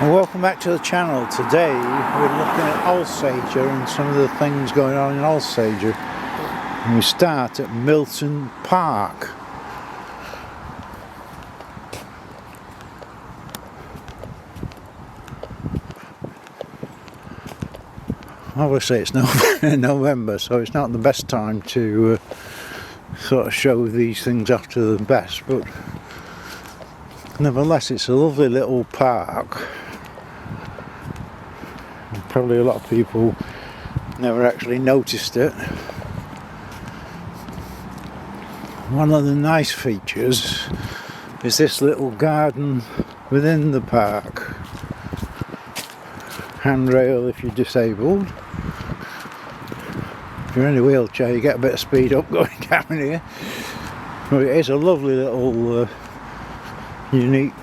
Well, welcome back to the channel. Today we're looking at Alsager and some of the things going on in Alsager. And we start at Milton Park. Obviously it's November, so it's not the best time to sort of show these things off to the best, but nevertheless it's a lovely little park. Probably a lot of people never actually noticed it. One of the nice features is this little garden within the park. Handrail if you're disabled. If you're in a wheelchair you get a bit of speed up going down here. But it is a lovely little unique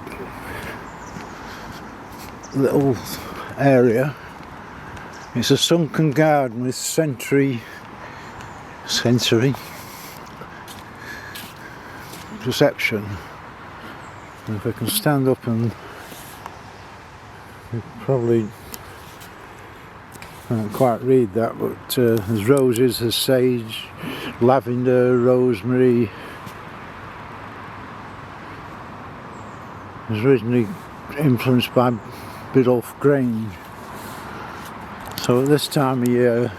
little area. It's a sunken garden with sensory perception. And if I can stand up and you probably can't quite read that, but there's roses, there's sage, lavender, rosemary. It was originally influenced by Biddulph Grange. So at this time of year,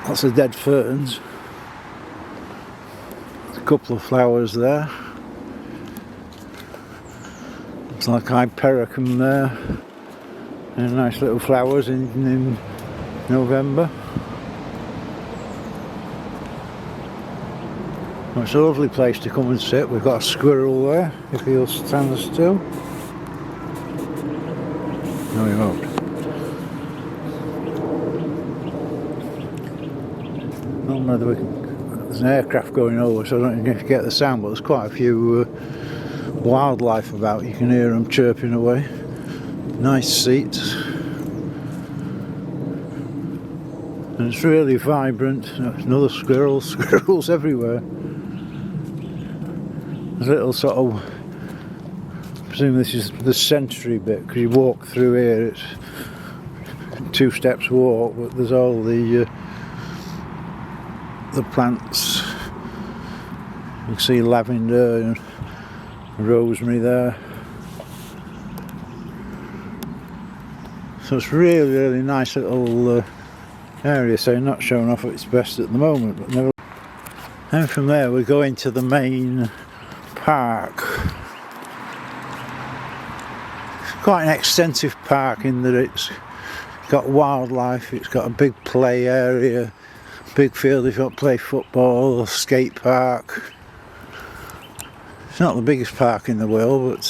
lots of dead ferns. There's a couple of flowers there. It's like hypericum there. And nice little flowers in November. Well, it's a lovely place to come and sit. We've got a squirrel there, if he'll stand still. No, he won't. I don't know whether we can, there's an aircraft going over, so I don't know if you get the sound, but there's quite a few wildlife about. You can hear them chirping away. Nice seats. And it's really vibrant. Another squirrel, squirrels everywhere. There's a little sort of, I presume this is the sensory bit, because you walk through here, it's 2 steps walk, but there's all the plants. You can see lavender and rosemary there. So it's really, really nice little area, so not showing off at its best at the moment, but never. And from there we go into the main park. Quite an extensive park in that it's got wildlife, it's got a big play area, big field if you want to play football, skate park. It's not the biggest park in the world, but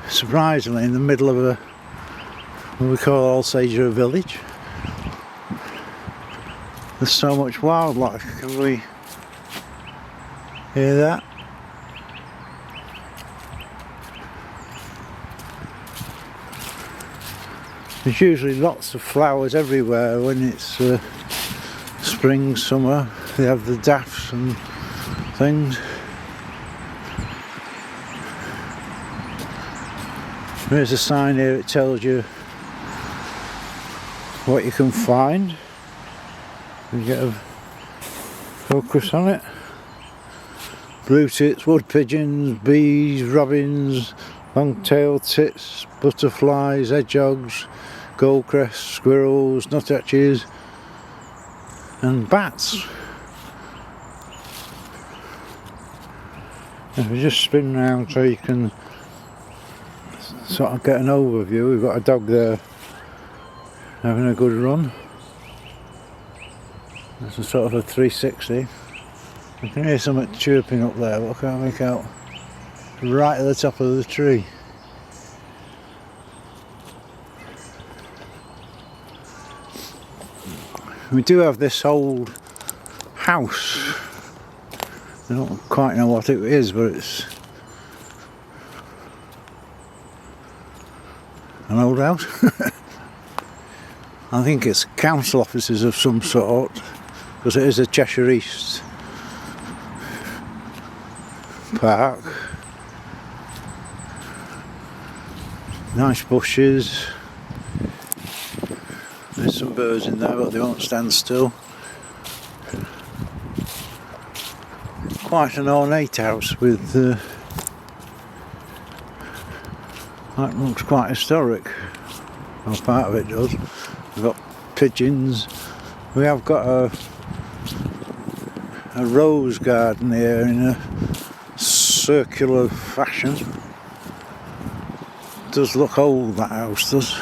surprisingly in the middle of what we call Alsager village. There's so much wildlife. Can we hear that? There's usually lots of flowers everywhere when it's spring, summer. They have the daffs and things. There's a sign here that tells you what you can find. You get a focus on it. Blue tits, wood pigeons, bees, robins, long-tailed tits, butterflies, hedgehogs, goldcrests, squirrels, nuthatches and bats. If we just spin round so you can sort of get an overview, we've got a dog there having a good run. It's a sort of a 360. I can hear something chirping up there, but I can't make out. Right at the top of the tree. We do have this old house. I don't quite know what it is, but it's an old house. I think it's council offices of some sort, because it is a Cheshire East park. Nice bushes. There's some birds in there, but they won't stand still. Quite an ornate house with that looks quite historic. Well, part of it does. We've got pigeons. We have got a rose garden here in a circular fashion. It does look old, that house does.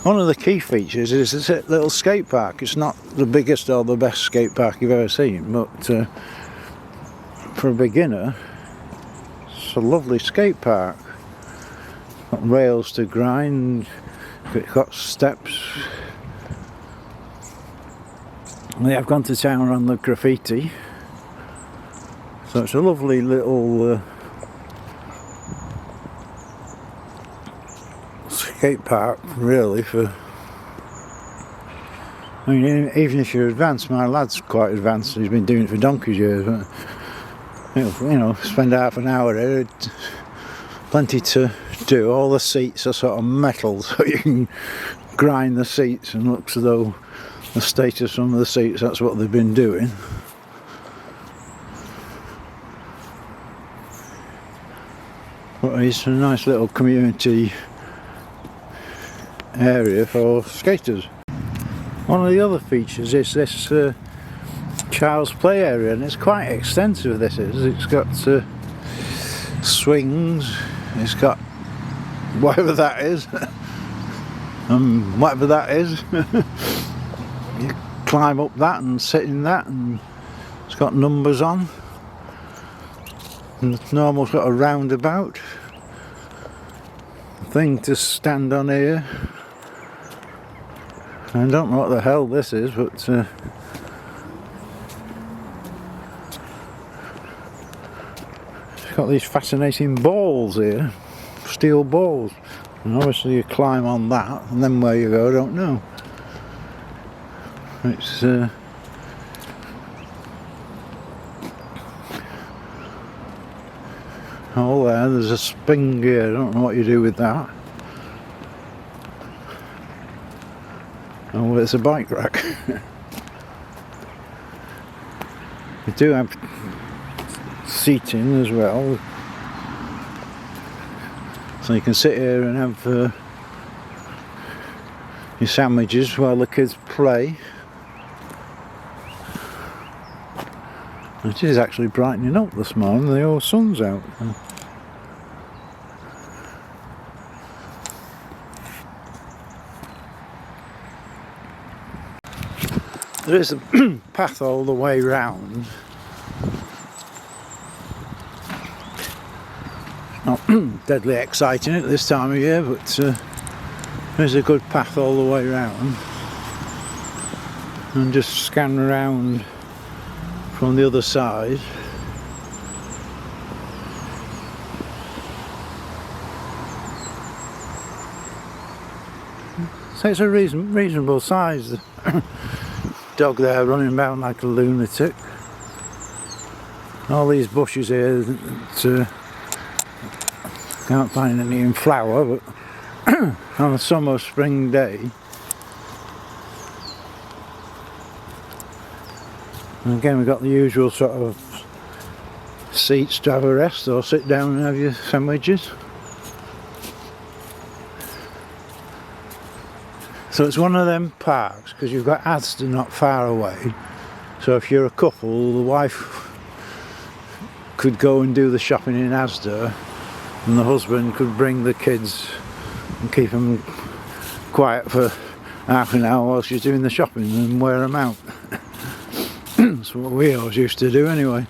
One of the key features is this little skate park. It's not the biggest or the best skate park you've ever seen, but for a beginner, it's a lovely skate park. Got rails to grind, it's got steps. They have gone to town on the graffiti, so it's a lovely little skate park, really. For I mean, even if you're advanced, my lad's quite advanced. He's been doing it for donkey's years. But, you know, spend half an hour there. Plenty to do. All the seats are sort of metal, so you can grind the seats, and looks as though the state of some of the seats, that's what they've been doing. But it's a nice little community area for skaters. One of the other features is this child's play area, and it's quite extensive. This is. It's got swings. It's got whatever that is, whatever that is. You climb up that and sit in that, and it's got numbers on. And the normal's got a roundabout thing to stand on here. I don't know what the hell this is, but it's got these fascinating balls here, steel balls, and obviously you climb on that, and then where you go I don't know. It's oh, there's a spring here. I don't know what you do with that. Oh, it's a bike rack. We do have seating as well, so you can sit here and have your sandwiches while the kids play. It is actually brightening up this morning. The whole sun's out. There is a path all the way round. Not deadly exciting at this time of year, but there's a good path all the way round. And just scan around from the other side. So it's a reasonable size. Dog there running around like a lunatic. All these bushes here that can't find any in flower, but on a summer spring day. And again, we've got the usual sort of seats to have a rest or sit down and have your sandwiches. So it's one of them parks because you've got Asda not far away. So if you're a couple, the wife could go and do the shopping in Asda, and the husband could bring the kids and keep them quiet for half an hour while she's doing the shopping and wear them out. That's what we always used to do anyway.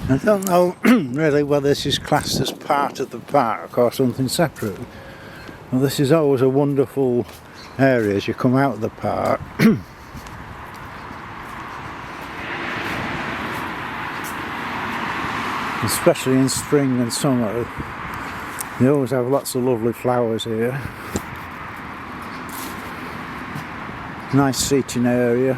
I don't know really whether this is classed as part of the park or something separate. Well, this is always a wonderful area as you come out of the park. especially in spring and summer. They always have lots of lovely flowers here. Nice seating area.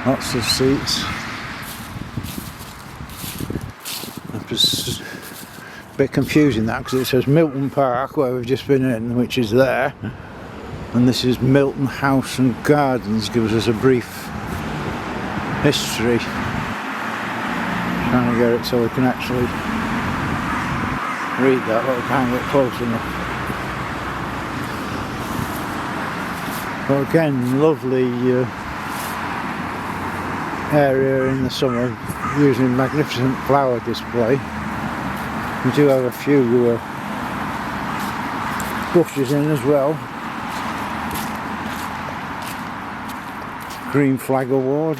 Lots of seats. It's a bit confusing that, because it says Milton Park where we've just been in, which is there, and this is Milton House and Gardens. Gives us a brief history. Trying to get it so we can actually read that, but we can't get close enough. But again, lovely area in the summer, using magnificent flower display. We do have a few bushes in as well. Green Flag Award.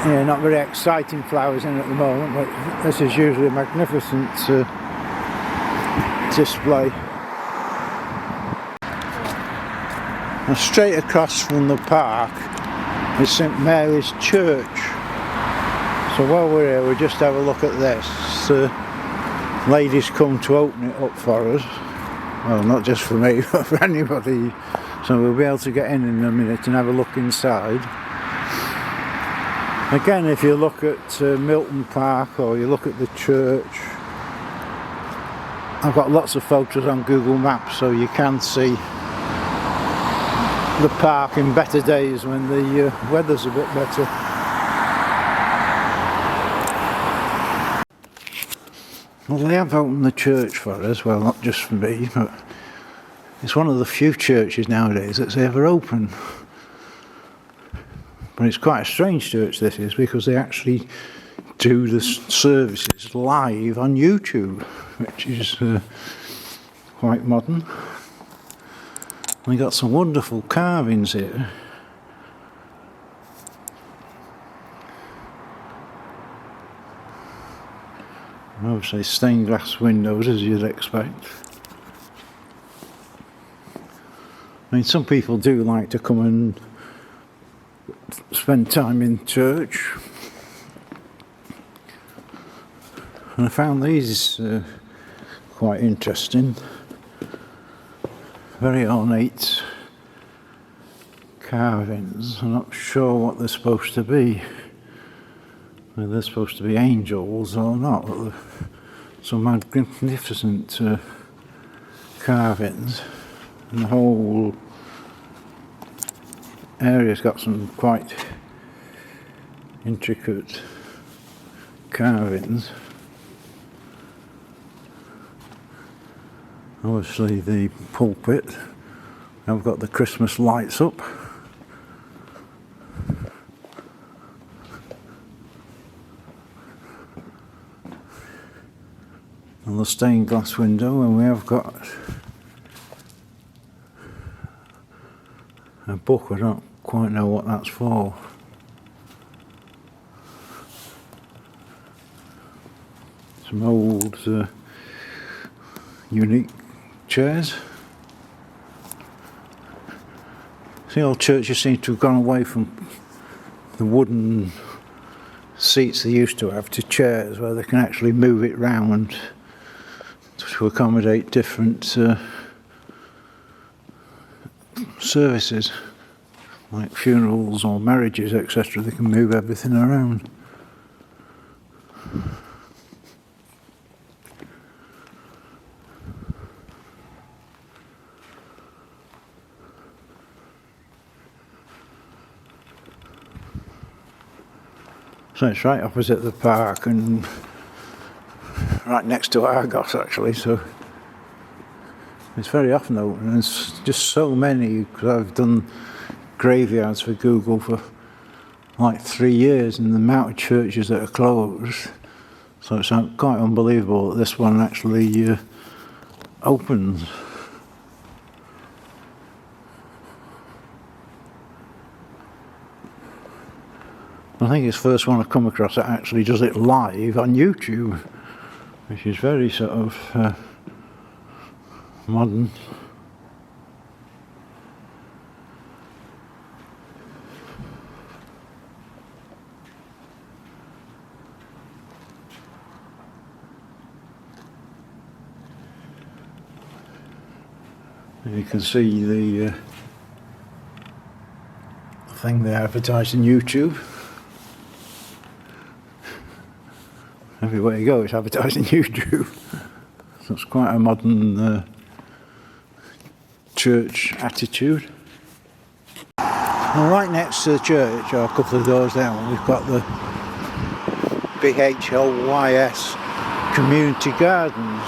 Yeah, not very exciting flowers in at the moment, but this is usually a magnificent display. Now, straight across from the park is St Mary's Church. So while we're here, we'll just have a look at this. Ladies come to open it up for us. Well, not just for me, but for anybody. So we'll be able to get in a minute and have a look inside. Again, if you look at Milton Park, or you look at the church, I've got lots of photos on Google Maps, so you can see the park in better days when the weather's a bit better. Well, they have opened the church for us, well, not just for me, but it's one of the few churches nowadays that's ever open. But it's quite a strange church, this is, because they actually do the services live on YouTube, which is quite modern. We got some wonderful carvings here. Obviously stained glass windows, as you'd expect. I mean, some people do like to come and spend time in church, and I found these quite interesting. Very ornate carvings. I'm not sure what they're supposed to be, whether they're supposed to be angels or not, but they're some magnificent carvings, and the whole area's got some quite intricate carvings. Obviously the pulpit, I've got the Christmas lights up. And the stained glass window, and we have got a book. I don't quite know what that's for. Some old unique chairs. See, old churches seem to have gone away from the wooden seats they used to have to chairs where they can actually move it round to accommodate different services, like funerals or marriages, etc. They can move everything around. So it's right opposite the park and right next to Argos, actually, so it's very often open, and there's just so many, because I've done graveyards for Google for like 3 years, and the amount of churches that are closed, so it's quite unbelievable that this one actually opens. I think it's the first one I've come across that actually does it live on YouTube, which is very sort of modern. You can see the thing they advertise on YouTube. Everywhere you go it's advertising YouTube. So it's quite a modern church attitude. Well, right next to the church, or a couple of doors down, we've got the BHLYS Community Gardens.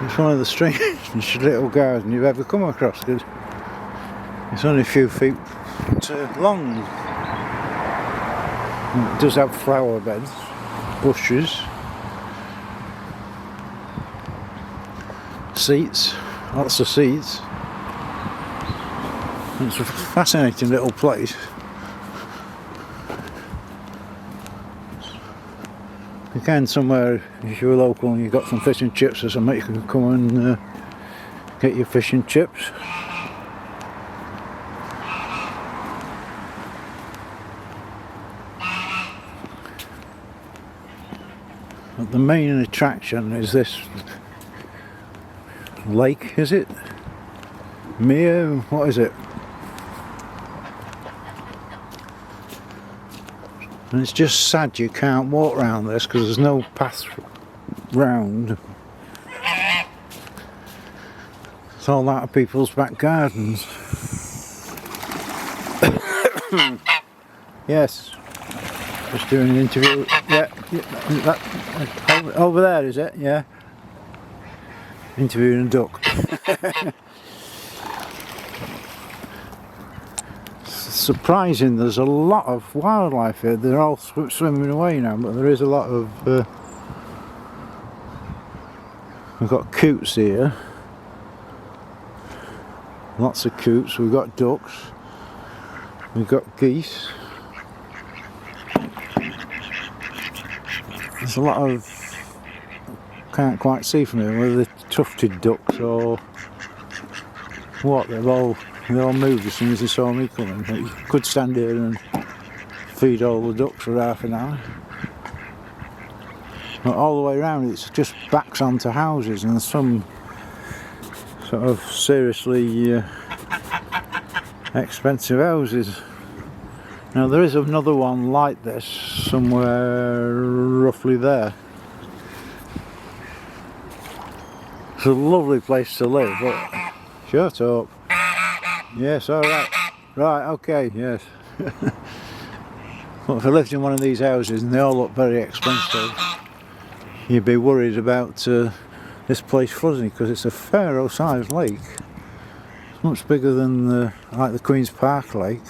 It's one of the strangest little gardens you've ever come across, because it's only a few feet long. It does have flower beds, bushes, seats, lots of seats. It's a fascinating little place. Again, somewhere, if you're local and you've got some fish and chips or something, you can come and get your fish and chips. But the main attraction is this lake, is it? Mere, what is it? And it's just sad you can't walk around this because there's no path round. It's all out of people's back gardens. Yes, just doing an interview. Yeah, that, over there is it? Yeah. Interviewing a duck. Surprising, there's a lot of wildlife here. They're all swimming away now, but there is a lot of we've got coots here, lots of coots. We've got ducks, we've got geese. There's a lot of, can't quite see from here whether they're tufted ducks or what. They all moved as soon as they saw me coming. You could stand here and feed all the ducks for half an hour. But all the way around it's just backs onto houses, and some sort of seriously expensive houses. Now there is another one like this somewhere roughly there. It's a lovely place to live, but shut up. Yes, alright. Right, okay, yes. But if I lived in one of these houses and they all look very expensive, you'd be worried about this place flooding, because it's a fair sized lake. It's much bigger than like the Queen's Park Lake.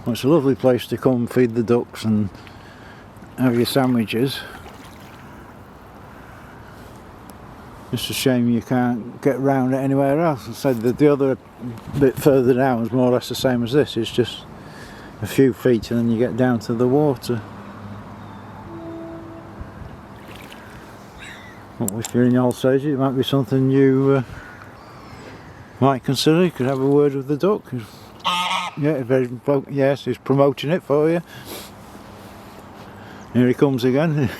Well, it's a lovely place to come feed the ducks and have your sandwiches. It's a shame you can't get round it anywhere else. I said that the other bit further down is more or less the same as this. It's just a few feet and then you get down to the water. Well, if you're in Alsager, it might be something you might consider. You could have a word with the duck. Yeah, yes, he's promoting it for you. Here he comes again.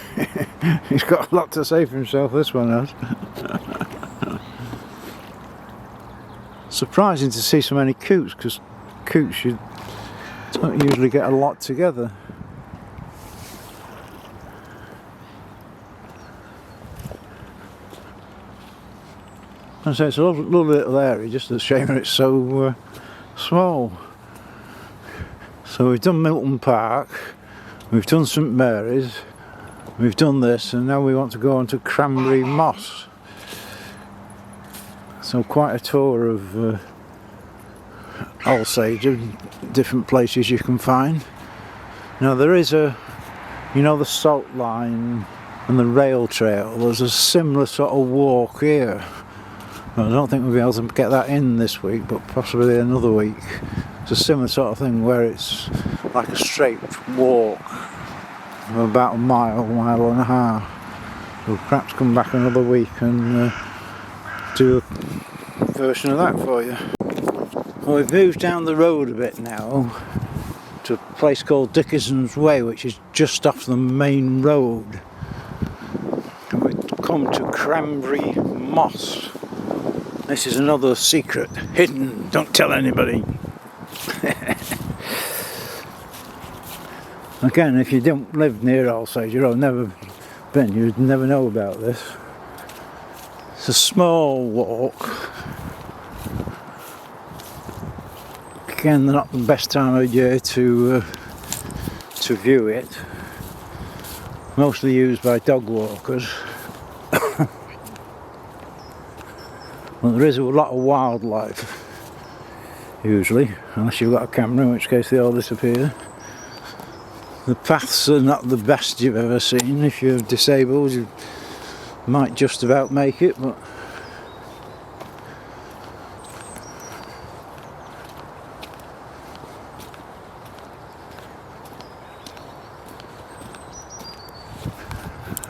He's got a lot to say for himself, this one has. Surprising to see so many coots, because coots you don't usually get a lot together. And so it's a lovely little area, just a shame it's so small. So we've done Milton Park, we've done St Mary's, we've done this, and now we want to go on to Cranberry Moss. So quite a tour of Alsager, different places you can find. Now there is a, you know, the salt line and the rail trail. There's a similar sort of walk here. I don't think we'll be able to get that in this week, but possibly another week. It's a similar sort of thing where it's like a straight walk of about a mile, mile and a half. We'll perhaps come back another week and do a version of that for you. Well, we've moved down the road a bit now to a place called Dickinson's Way, which is just off the main road. And we've come to Cranberry Moss. This is another secret, hidden, don't tell anybody. Again, if you don't live near Alsager or never been, you'd never know about this. It's a small walk. Again, not the best time of year to view it. Mostly used by dog walkers. Well, there is a lot of wildlife, usually, unless you've got a camera, in which case they all disappear. The paths are not the best you've ever seen. If you're disabled, you might just about make it, but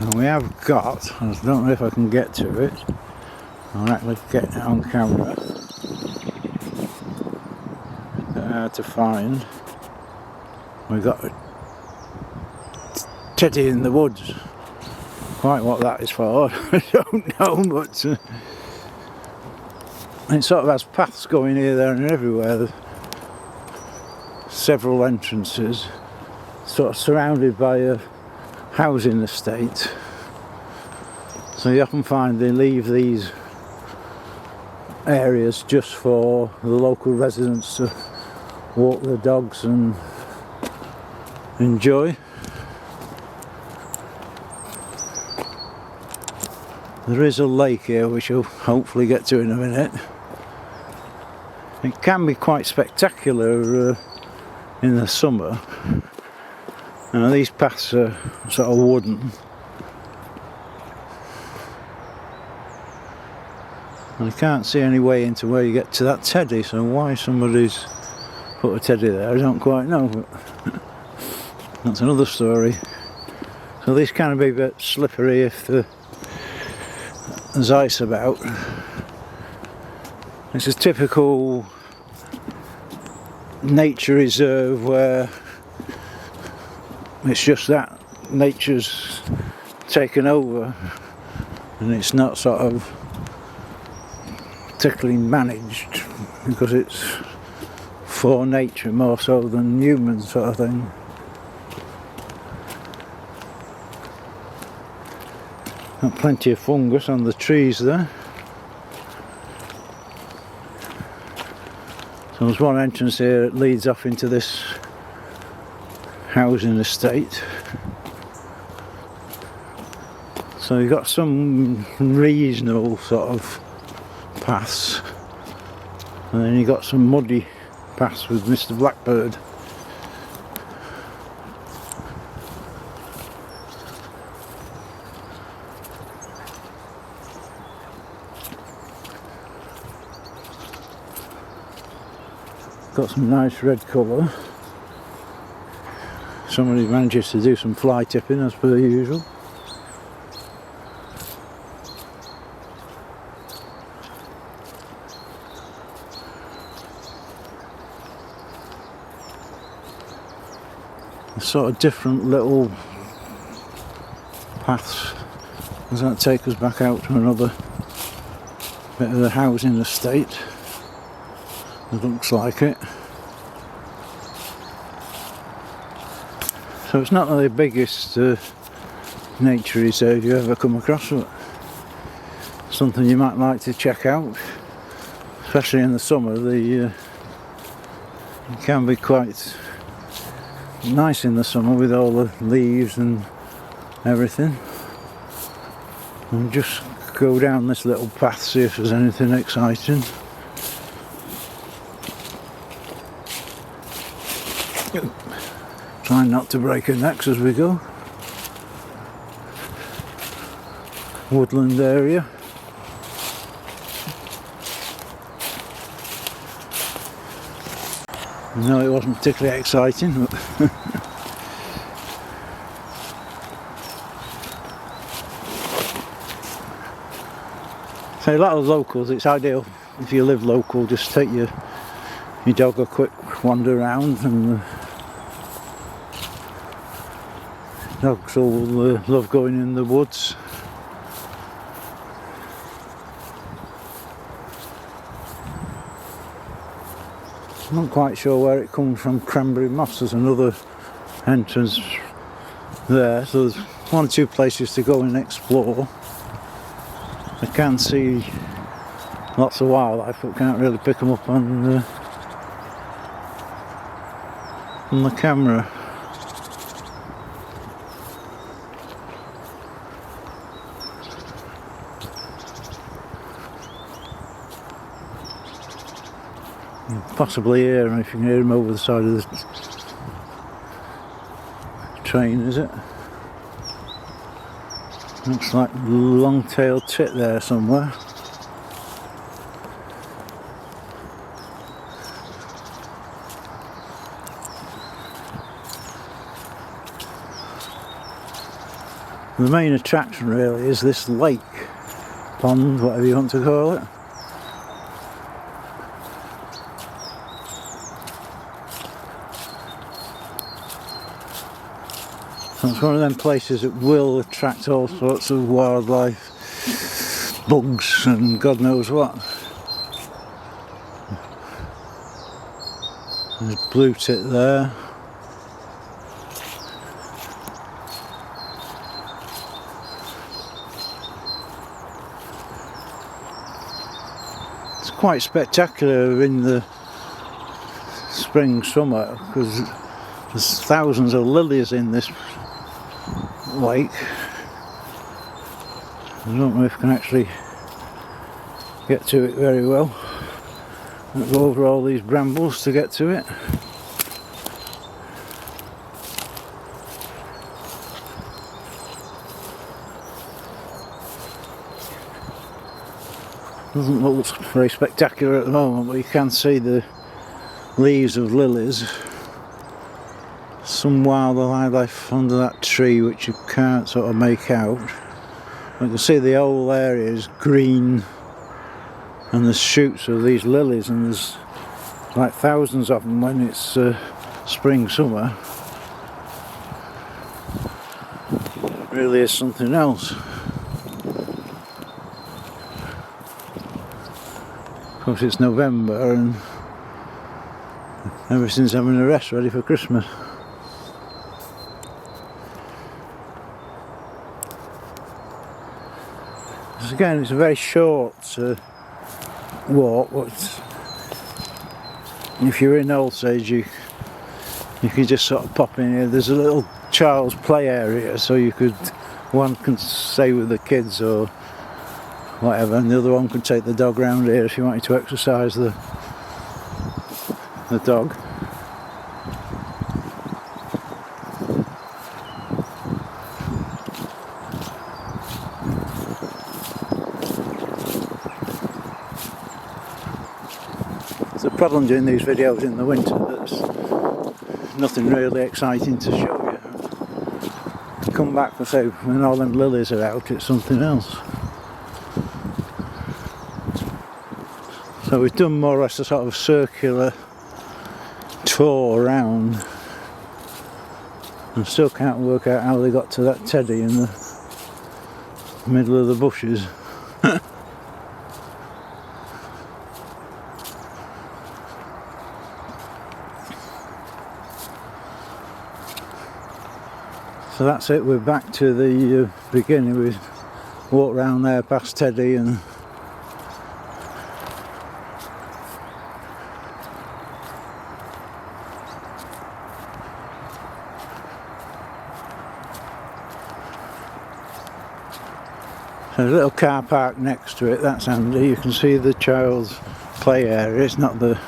and we have got, I don't know if I can get to it, I'll actually get it on camera, to find, we've got a teddy in the woods. Quite what that is for, I don't know, but it sort of has paths going here, there and everywhere. There's several entrances, sort of surrounded by a housing estate. So you often find they leave these areas just for the local residents to walk their dogs and enjoy. There is a lake here which we'll hopefully get to in a minute. It can be quite spectacular in the summer. Now these paths are sort of wooden. And I can't see any way into where you get to that teddy, so why somebody's put a teddy there I don't quite know, but that's another story. So these can be a bit slippery if there's ice about. It's a typical nature reserve where it's just that nature's taken over and it's not sort of particularly managed, because it's for nature more so than humans sort of thing. Got plenty of fungus on the trees there. So there's one entrance here that leads off into this housing estate. So you've got some reasonable sort of paths, and then you've got some muddy paths with Mr. Blackbird. Got some nice red colour. Somebody manages to do some fly tipping as per usual. Sort of different little paths. Does that take us back out to another bit of the housing estate? It looks like it. So it's not the biggest nature reserve you ever come across, but something you might like to check out, especially in the summer. It can be quite nice in the summer with all the leaves and everything. And just go down this little path, see if there's anything exciting. Trying not to break her necks as we go. woodland area. No, it wasn't particularly exciting, but so a lot of locals, it's ideal if you live local, just take your dog a quick wander around, and dogs all love going in the woods. I'm not quite sure where it comes from. Cranberry moss, there's another entrance there, so there's one or two places to go and explore. I can see lots of wildlife, but can't really pick them up on the camera. Possibly hear him, if you can hear him over the side of the train, is it? Looks like a long-tailed tit there somewhere. The main attraction really is this lake, pond, whatever you want to call it. So it's one of them places that will attract all sorts of wildlife, bugs and God knows what. There's blue tit there. It's quite spectacular in the spring, summer, because there's thousands of lilies in this lake. I don't know if I can actually get to it very well. I'll go over all these brambles to get to it. Doesn't look very spectacular at the moment, but you can see the leaves of lilies. Some wildlife under that tree which you can't sort of make out. You can see the whole area is green, and there's shoots of these lilies, and there's like thousands of them when it's spring, summer. It really is something else. Of course it's November and everything's having a rest, ready for Christmas. Again, it's a very short walk, but if you're in Alsager, you can just sort of pop in here. There's a little child's play area, so one can stay with the kids or whatever, and the other one can take the dog round here if you wanted to exercise the dog. The problem doing these videos in the winter, there's nothing really exciting to show you. To come back and say when all them lilies are out, it's something else. So we've done more or less a sort of circular tour around, and still can't work out how they got to that teddy in the middle of the bushes. So that's it, we're back to the beginning. We walked round there past Teddy and there's a little car park next to it, that's handy. You can see the child's play area. It's not the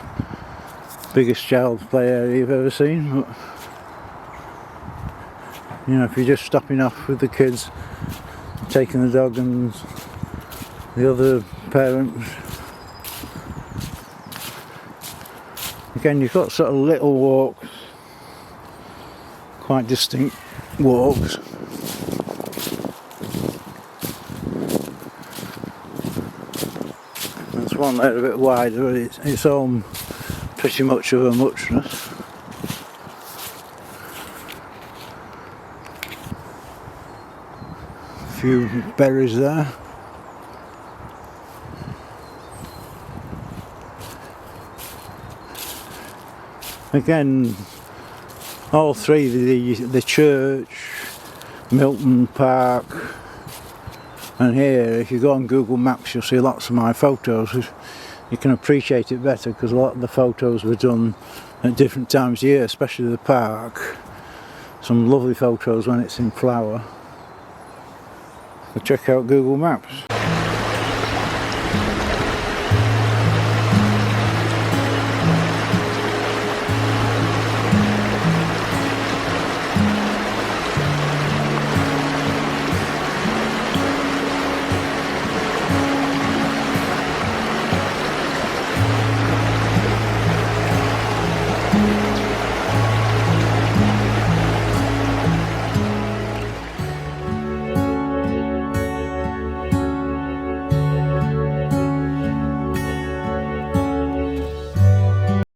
biggest child's play area you've ever seen, but you know, if you're just stopping off with the kids taking the dog and the other parents. Again, you've got sort of little walks, quite distinct walks. There's one there a bit wider, but it's all pretty much of a muchness. A few berries there. Again, all three, the church, Milton Park, and here, if you go on Google Maps, you'll see lots of my photos. You can appreciate it better because a lot of the photos were done at different times of year, especially the park. Some lovely photos when it's in flower. So check out Google Maps.